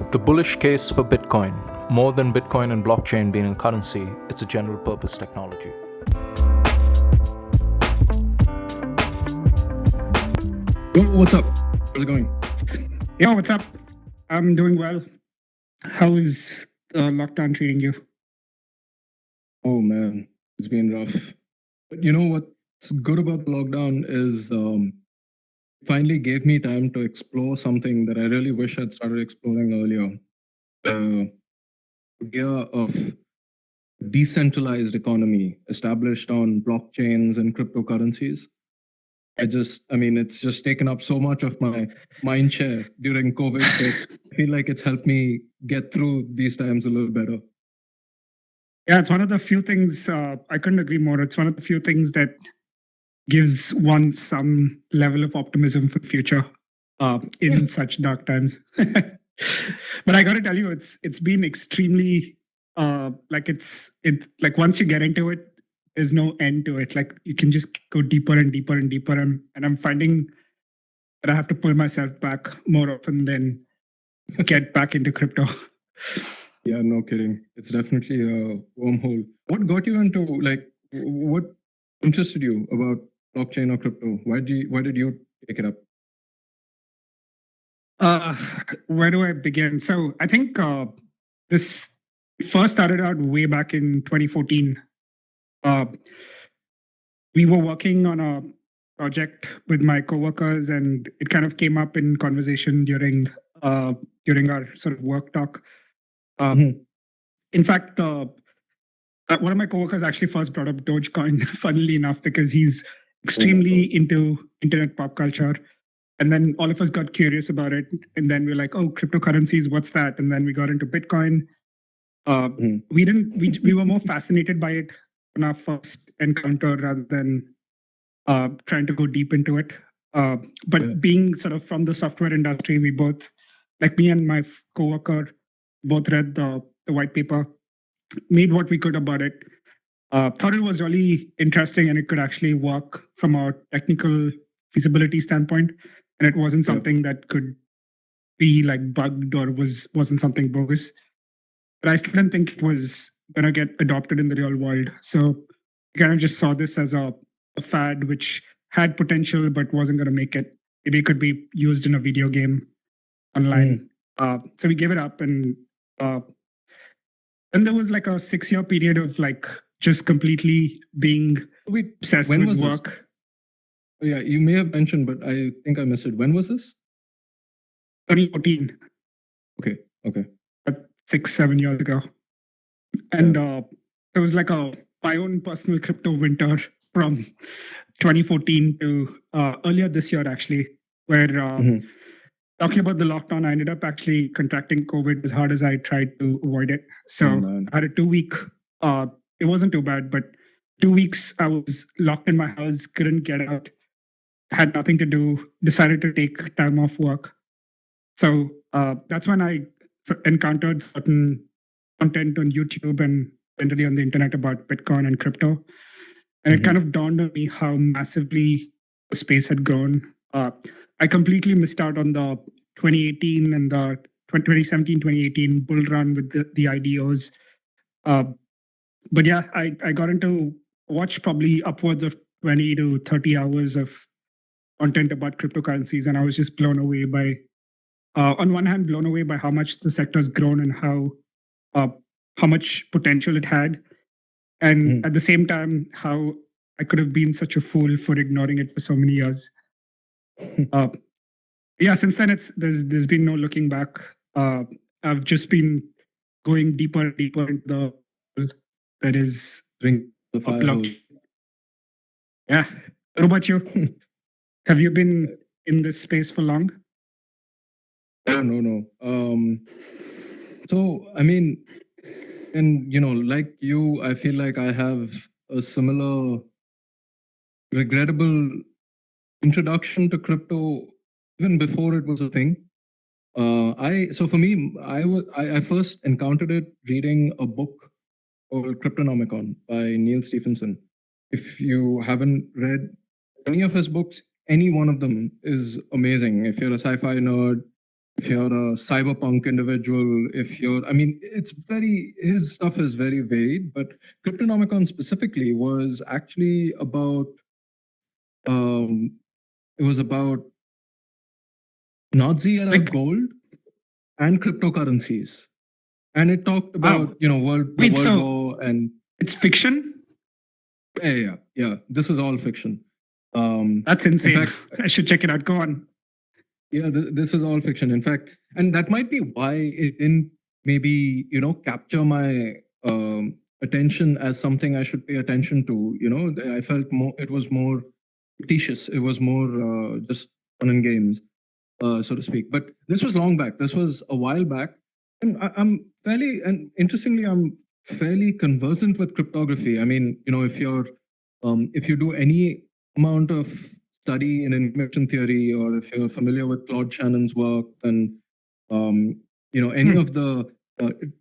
The bullish case for Bitcoin. More than Bitcoin and blockchain being a currency, it's a general purpose technology. Yo, what's up? How's it going? Yo, what's up? I'm doing well. How is lockdown treating you? Oh man, it's been rough. But you know what's good about the lockdown is it finally gave me time to explore something that I really wish I'd started exploring earlier. The idea of decentralized economy established on blockchains and cryptocurrencies. It's just taken up so much of my mind share during COVID. I feel like it's helped me get through these times a little better. Yeah, it's one of the few things, I couldn't agree more. It's one of the few things that gives one some level of optimism for the future in such dark times. But I got to tell you, it's been extremely, like once you get into it, there's no end to it. Like you can just go deeper and deeper and deeper. And I'm finding that I have to pull myself back more often than get back into crypto. Yeah, no kidding. It's definitely a wormhole. What got you into, what interested you about blockchain or crypto? Why did you take it up? Where do I begin? So I think this first started out way back in 2014. We were working on a project with my coworkers, and it kind of came up in conversation during our sort of work talk. In fact, one of my coworkers actually first brought up Dogecoin, funnily enough, because he's extremely into internet pop culture. And then all of us got curious about it. And then we're like, oh, cryptocurrencies, what's that? And then we got into Bitcoin. We were more fascinated by it on our first encounter rather than trying to go deep into it. But being sort of from the software industry, we both, like me and my coworker, both read the white paper, made what we could about it, thought it was really interesting and it could actually work from a technical feasibility standpoint. And it wasn't something that could be like bugged or wasn't something bogus. But I still didn't think it was going to get adopted in the real world. So I kind of just saw this as a fad which had potential but wasn't going to make it. Maybe it could be used in a video game online. So we gave it up, and then there was like a 6-year period of like just completely being obsessed with work. This? Oh, yeah, you may have mentioned, but I think I missed it. When was this? 2014. Okay. 6-7 years ago. And it was like my own personal crypto winter from 2014 to earlier this year, actually, where talking about the lockdown, I ended up actually contracting COVID as hard as I tried to avoid it. So I had a 2-week, it wasn't too bad, but 2 weeks I was locked in my house, couldn't get out, had nothing to do, decided to take time off work. So that's when I encountered certain content on YouTube and generally on the internet about Bitcoin and crypto. And it kind of dawned on me how massively the space had grown. I completely missed out on the 2018 and the 2017, 2018 bull run with the IDOs. But yeah, I got into watch probably upwards of 20 to 30 hours of content about cryptocurrencies. And I was just blown away by, on one hand, blown away by how much the sector has grown and how much potential it had. And at the same time, how I could have been such a fool for ignoring it for so many years. Since then there's been no looking back. I've just been going deeper and deeper into the world that is the fire. Yeah. What about you? Have you been in this space for long? No. So I mean, and like you, I feel like I have a similar regrettable introduction to crypto even before it was a thing. For me, I first encountered it reading a book called Cryptonomicon by Neil Stephenson. If you haven't read any of his books, any one of them is amazing. If you're a sci-fi nerd, if you're a cyberpunk individual, if you're, I mean, his stuff is very varied, but Cryptonomicon specifically was actually about, it was about Nazi era gold and cryptocurrencies. And it talked about, world war and... It's fiction? Yeah. This is all fiction. That's insane. In fact, I should check it out. Go on. Yeah, this is all fiction. In fact, and that might be why it didn't maybe, capture my attention as something I should pay attention to. I felt it was more fictitious. It was more just fun and games, so to speak. But this was long back. This was a while back. And interestingly, I'm fairly conversant with cryptography. I mean, if you do any amount of study in information theory, or if you're familiar with Claude Shannon's work, then any of the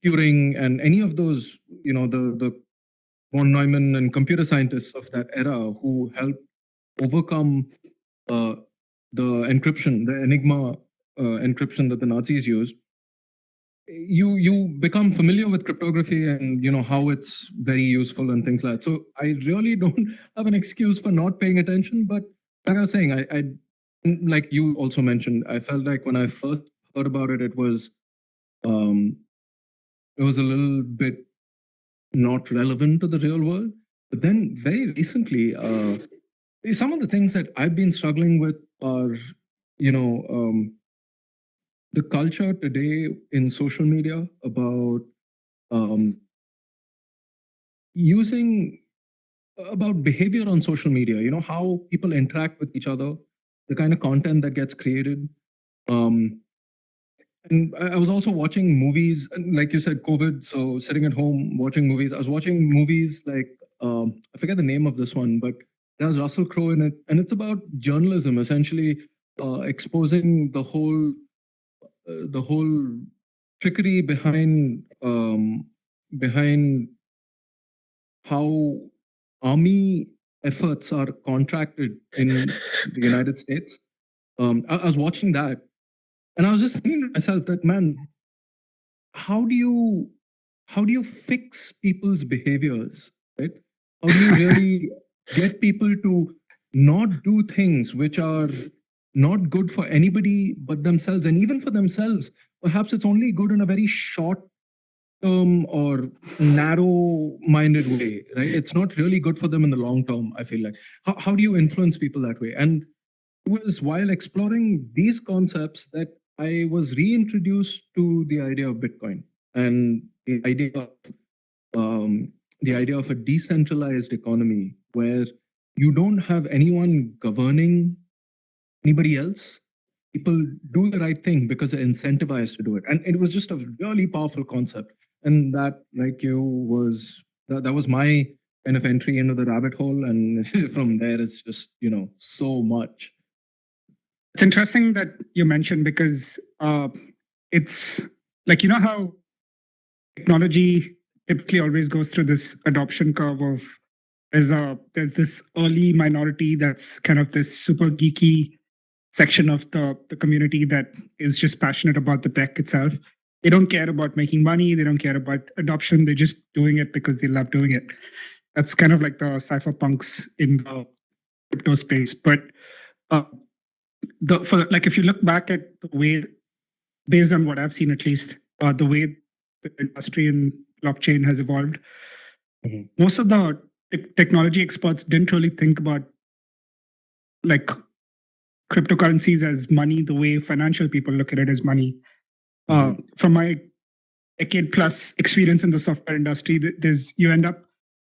Turing and any of those, the von Neumann and computer scientists of that era who helped overcome the encryption, the Enigma encryption that the Nazis used, you become familiar with cryptography and how it's very useful and things like that. So I really don't have an excuse for not paying attention. But like I was saying, I like you also mentioned, I felt like when I first heard about it, it was a little bit not relevant to the real world. But then very recently, some of the things that I've been struggling with are, the culture today in social media about about behavior on social media, how people interact with each other, the kind of content that gets created. And I was also watching movies, like you said, COVID, so sitting at home watching movies. I was watching movies like, I forget the name of this one, but there's Russell Crowe in it. And it's about journalism, essentially exposing the whole trickery behind how army efforts are contracted in the United States. I was watching that, and I was just thinking to myself that, man, how do you fix people's behaviors, right? How do you really get people to not do things which are not good for anybody but themselves? And even for themselves, perhaps it's only good in a very short term or narrow-minded way, right? It's not really good for them in the long term, I feel like. How do you influence people that way? And it was while exploring these concepts that I was reintroduced to the idea of Bitcoin and the idea of a decentralized economy where you don't have anyone governing anybody else. People do the right thing because they're incentivized to do it. And it was just a really powerful concept. And that, like you, that was my kind of entry into the rabbit hole. And from there, it's just, so much. It's interesting that you mentioned, because it's like, how technology typically always goes through this adoption curve of there's this early minority that's kind of this super geeky section of the community that is just passionate about the tech itself. They don't care about making money. They don't care about adoption. They're just doing it because they love doing it. That's kind of like the cypherpunks in the crypto space. But if you look back at the way, based on what I've seen at least, the way the industry in blockchain has evolved, most of the technology experts didn't really think about like cryptocurrencies as money the way financial people look at it as money. From my decade plus experience in the software industry, you end up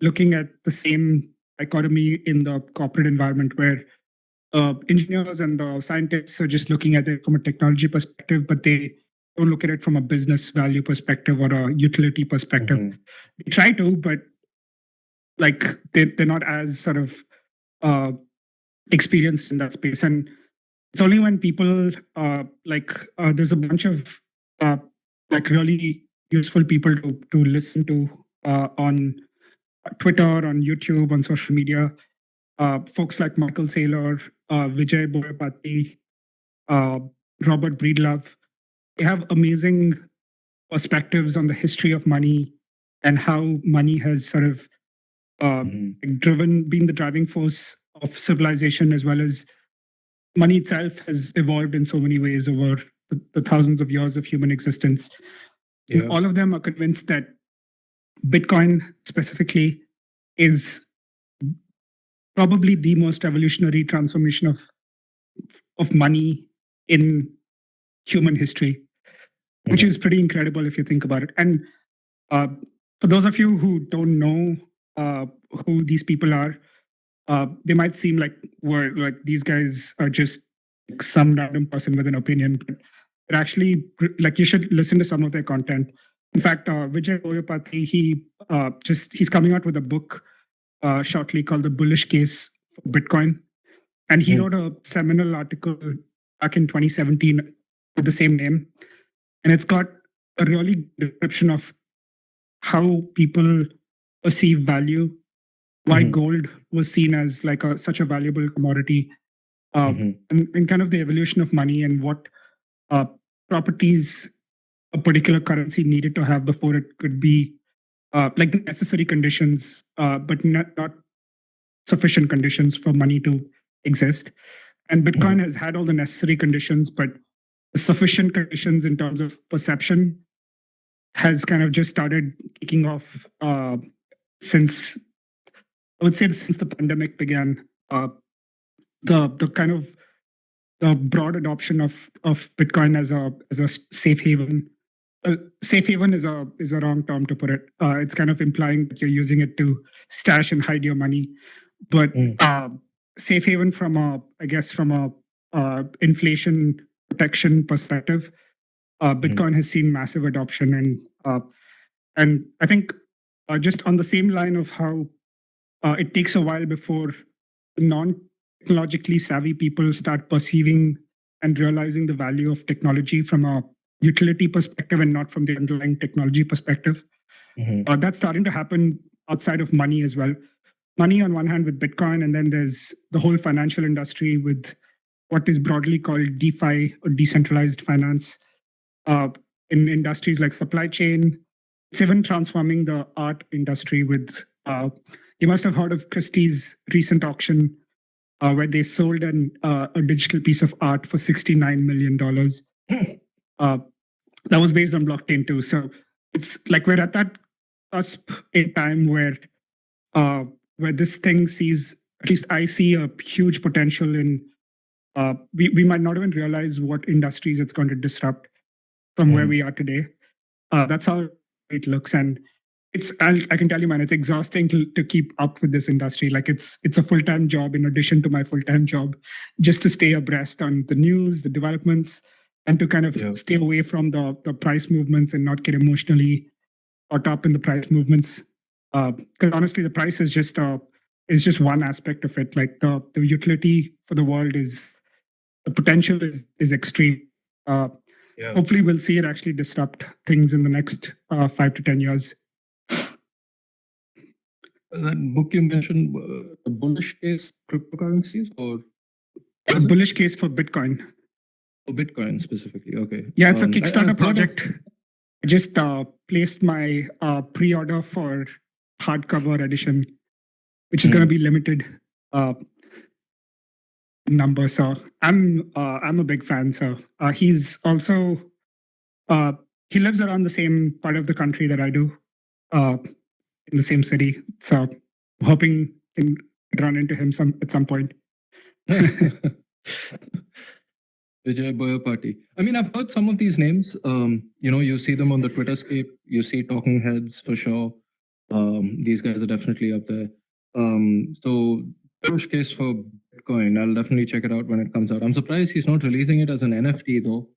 looking at the same dichotomy in the corporate environment where engineers and the scientists are just looking at it from a technology perspective, but they don't look at it from a business value perspective or a utility perspective. They try to, but like they're not as sort of experienced in that space. And it's only when people there's a bunch of really useful people to listen to on Twitter, on YouTube, on social media. Folks like Michael Saylor, Vijay, Boyapati, Robert Breedlove. they have amazing perspectives on the history of money and how money has sort of been the driving force of civilization, as well as money itself has evolved in so many ways over the thousands of years of human existence. Yeah. And all of them are convinced that Bitcoin specifically is probably the most revolutionary transformation of money in human history, which is pretty incredible if you think about it. And for those of you who don't know who these people are, they might seem like these guys are just like some random person with an opinion, but they're actually like you should listen to some of their content. In fact, Vijay Boyapati, he's coming out with a book shortly called The Bullish Case for Bitcoin. And he wrote a seminal article back in 2017 with the same name. And it's got a really good description of how people perceive value, why gold was seen as like such a valuable commodity, and kind of the evolution of money and what properties a particular currency needed to have before it could be like the necessary conditions, but not sufficient conditions for money to exist. And Bitcoin has had all the necessary conditions, but the sufficient conditions in terms of perception has kind of just started kicking off since the pandemic began. The kind of the broad adoption of Bitcoin as a safe haven. Safe haven is a wrong term to put it. It's kind of implying that you're using it to stash and hide your money, but safe haven from a inflation protection perspective, Bitcoin has seen massive adoption, and I think just on the same line of how it takes a while before non-technologically savvy people start perceiving and realizing the value of technology from a utility perspective and not from the underlying technology perspective. That's starting to happen outside of money as well. Money on one hand with Bitcoin, and then there's the whole financial industry with what is broadly called DeFi or decentralized finance. In industries like supply chain, it's even transforming the art industry with, you must have heard of Christie's recent auction where they sold a digital piece of art for $69 million. That was based on blockchain too. So it's like we're at that cusp in time where this thing sees, at least I see a huge potential in, we might not even realize what industries it's going to disrupt from where we are today. That's how it looks. And I can tell you, man, it's exhausting to keep up with this industry. Like it's a full-time job in addition to my full-time job, just to stay abreast on the news, the developments, and to kind of stay away from the price movements and not get emotionally caught up in the price movements. Because honestly, the price is just one aspect of it. Like the utility for the world the potential is extreme. Hopefully, we'll see it actually disrupt things in the next 5 to 10 years. That book you mentioned, the bullish case cryptocurrencies, or a bullish case for Bitcoin. For Bitcoin specifically, okay. Yeah, it's a Kickstarter project. I just placed my pre-order for hardcover edition, which is going to be limited number. So I'm a big fan. So he's also he lives around the same part of the country that I do, in the same city. So I'm hoping I can run into him at some point. Vijay Boyapati. I mean, I've heard some of these names. You see them on the Twitter scape. You see talking heads for sure. These guys are definitely up there. So, bullish case for Bitcoin. I'll definitely check it out when it comes out. I'm surprised he's not releasing it as an NFT though.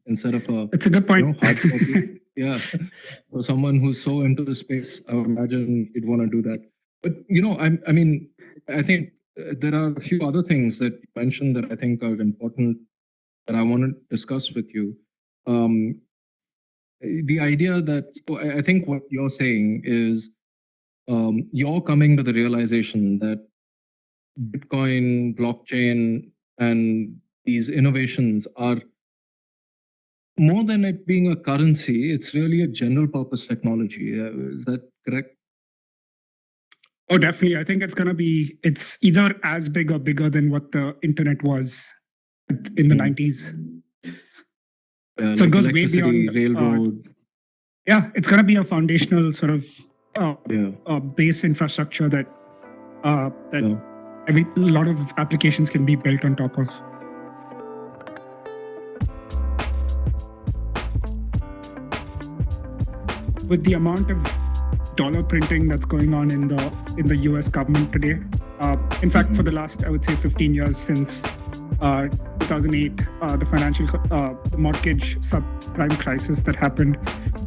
Instead of a. It's a good point. Hard copy. Yeah. For someone who's so into the space, I would imagine he'd want to do that. But I think there are a few other things that you mentioned that I think are important that I want to discuss with you. The idea that, so I think what you're saying is you're coming to the realization that Bitcoin, blockchain, and these innovations are more than it being a currency, it's really a general purpose technology. Is that correct? Oh, definitely. I think it's either as big or bigger than what the internet was in the 90s. So it goes way beyond railroad. Yeah, it's going to be a foundational sort of base infrastructure that a lot of applications can be built on top of. With the amount of dollar printing that's going on in the US government today, in fact, for the last, I would say, 15 years since 2008, the mortgage subprime crisis that happened,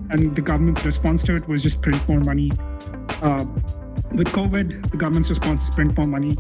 and the government's response to it was just print more money. With COVID, the government's response is print more money.